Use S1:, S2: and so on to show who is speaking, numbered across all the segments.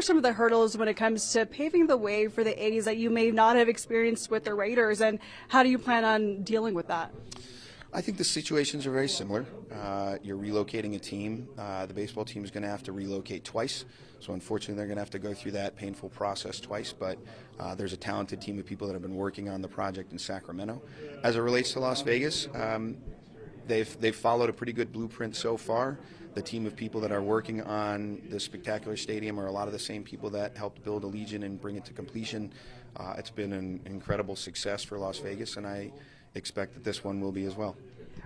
S1: some of the hurdles when it comes to paving the way for the A's that you may not have experienced with the Raiders, and how do you plan on dealing with that?
S2: I think the situations are very similar. You're relocating a team. The baseball team is going to have to relocate twice. So unfortunately, they're going to have to go through that painful process twice. But there's a talented team of people that have been working on the project in Sacramento. As it relates to Las Vegas, they've followed a pretty good blueprint so far. The team of people that are working on the spectacular stadium are a lot of the same people that helped build Allegiant and bring it to completion. It's been an incredible success for Las Vegas, and I expect that this one will be as well.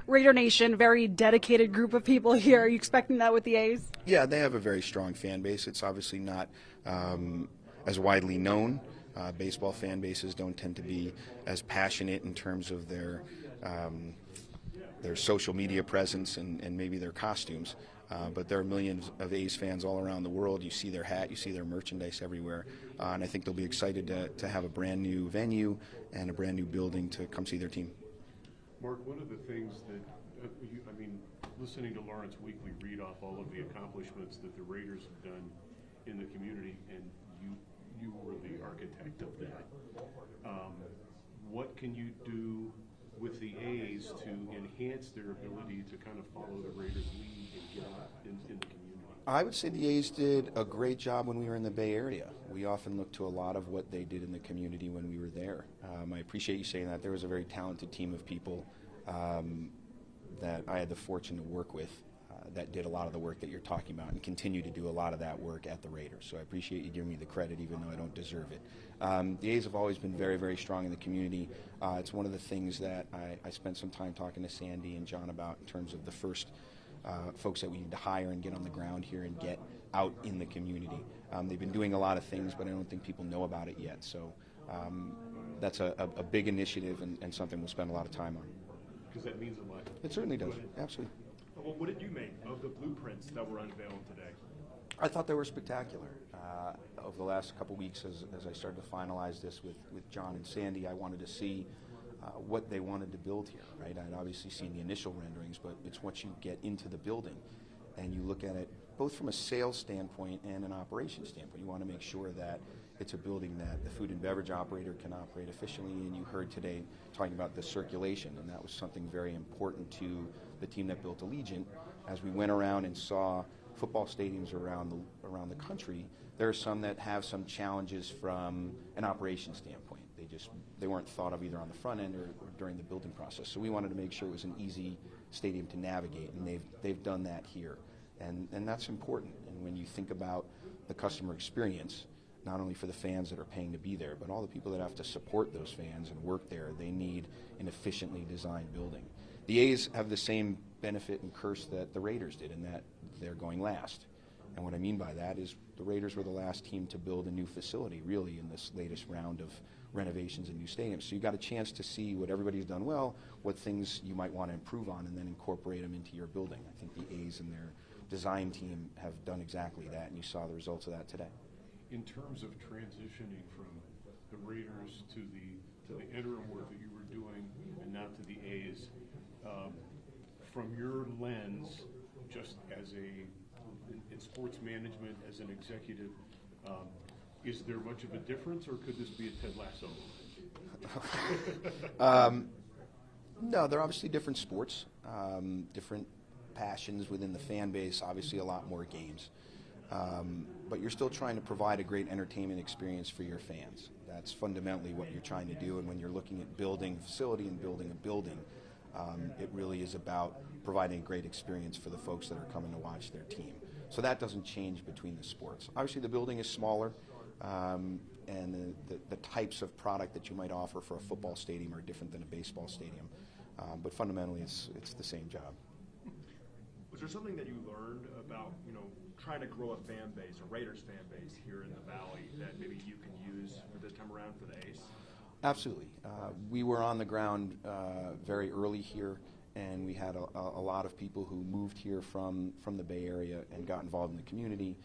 S1: Raider Nation, very dedicated group of people here. Are you expecting that with the A's?
S2: Yeah, they have a very strong fan base. It's obviously not as widely known. Baseball fan bases don't tend to be as passionate in terms of their social media presence and maybe their costumes. But there are millions of A's fans all around the world. You see their hat, you see their merchandise everywhere. And I think they'll be excited to have a brand new venue and a brand new building to come see their team.
S3: Marc, one of the things that, listening to Lawrence Weekly read off all of the accomplishments that the Raiders have done in the community, and you were the architect of that. What can you do with the A's to enhance their ability to kind of follow the Raiders' lead and get out in the community?
S2: I would say the A's did a great job when we were in the Bay Area. We often look to a lot of what they did in the community when we were there. I appreciate you saying that. There was a very talented team of people that I had the fortune to work with that did a lot of the work that you're talking about and continue to do a lot of that work at the Raiders. So I appreciate you giving me the credit even though I don't deserve it. The A's have always been very, very strong in the community. It's one of the things that I spent some time talking to Sandy and John about in terms of the first folks that we need to hire and get on the ground here and get out in the community. They've been doing a lot of things, but I don't think people know about it yet. So that's a big initiative and something we'll spend a lot of time on.
S3: Because that means a lot.
S2: It certainly does, absolutely.
S4: Well, what did you make of the blueprints that were unveiled today?
S2: I thought they were spectacular. Over the last couple weeks, as I started to finalize this with John and Sandy, I wanted to see what they wanted to build here, right? I'd obviously seen the initial renderings, but it's once you get into the building and you look at it both from a sales standpoint and an operations standpoint. You want to make sure that it's a building that the food and beverage operator can operate efficiently, and you heard today talking about the circulation, and that was something very important to the team that built Allegiant. As we went around and saw football stadiums around the country, there are some that have some challenges from an operations standpoint. They weren't thought of either on the front end or during the building process. So we wanted to make sure it was an easy stadium to navigate, and they've done that here. And that's important. And when you think about the customer experience, not only for the fans that are paying to be there, but all the people that have to support those fans and work there, they need an efficiently designed building. The A's have the same benefit and curse that the Raiders did in that they're going last. And what I mean by that is the Raiders were the last team to build a new facility, really, in this latest round of renovations and new stadiums. So you got a chance to see what everybody's done well, what things you might want to improve on, and then incorporate them into your building. I think the A's and their design team have done exactly that, and you saw the results of that today.
S3: In terms of transitioning from the Raiders to the interim work that you were doing and now to the A's, from your lens, just as in sports management, as an executive, is there much of a difference, or could this be a Ted Lasso?
S2: No, they're obviously different sports, different passions within the fan base, obviously a lot more games. But you're still trying to provide a great entertainment experience for your fans. That's fundamentally what you're trying to do, and when you're looking at building a facility and building a building, it really is about providing a great experience for the folks that are coming to watch their team. So that doesn't change between the sports. Obviously the building is smaller, and the types of product that you might offer for a football stadium are different than a baseball stadium. But fundamentally it's the same job.
S4: Was there something that you learned about, trying to grow a fan base, a Raiders fan base here in the Valley, that maybe you can use for this time around for the A's?
S2: Absolutely. We were on the ground very early here, and we had a lot of people who moved here from the Bay Area and got involved in the community.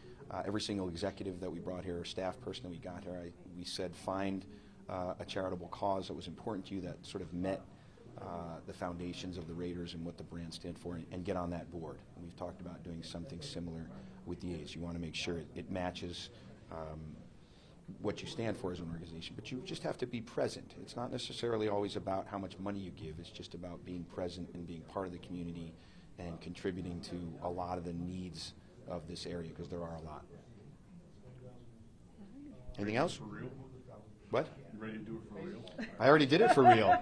S2: Every single executive that we brought here, or staff person that we got here, we said find a charitable cause that was important to you that sort of met the foundations of the Raiders and what the brand stand for, and get on that board. And we've talked about doing something similar with the A's. You want to make sure it matches what you stand for as an organization, but you just have to be present. It's not necessarily always about how much money you give. It's just about being present and being part of the community and contributing to a lot of the needs of this area, because there are a lot. Anything else?
S3: For real?
S2: What?
S3: You ready to do it for real?
S2: I already did it for real.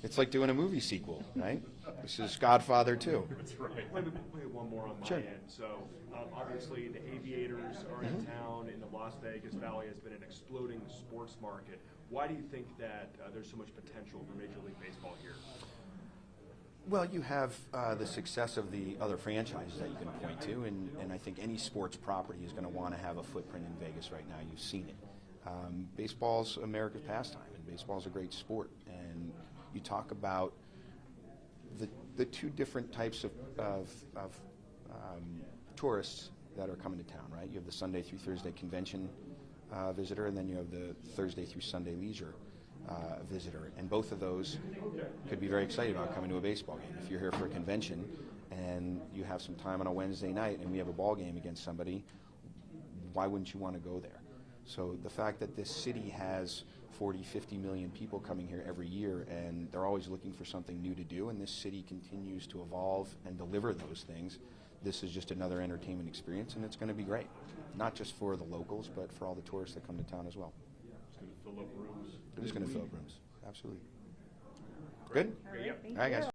S2: It's like doing a movie sequel, right? This is Godfather 2.
S3: That's right.
S4: Maybe one more on my
S2: Sure.
S4: end. So obviously the Aviators are in town, and the Las Vegas Valley has been an exploding sports market. Why do you think that there's so much potential for Major League Baseball here?
S2: Well, you have the success of the other franchises that you can point to, and I think any sports property is going to want to have a footprint in Vegas right now. You've seen it. Baseball's America's pastime, and baseball's a great sport. And you talk about the two different types of tourists that are coming to town, right? You have the Sunday through Thursday convention visitor, and then you have the Thursday through Sunday leisure visitor. And both of those could be very excited about coming to a baseball game. If you're here for a convention and you have some time on a Wednesday night and we have a ball game against somebody, why wouldn't you want to go there? So the fact that this city has 40, 50 million people coming here every year, and they're always looking for something new to do, and this city continues to evolve and deliver those things, this is just another entertainment experience, and it's going to be great. Not just for the locals, but for all the tourists that come to town as well.
S3: It's going to fill up rooms.
S2: It is going to fill up rooms. Absolutely. Good?
S1: All right, thank
S2: All right,
S1: you.
S2: guys.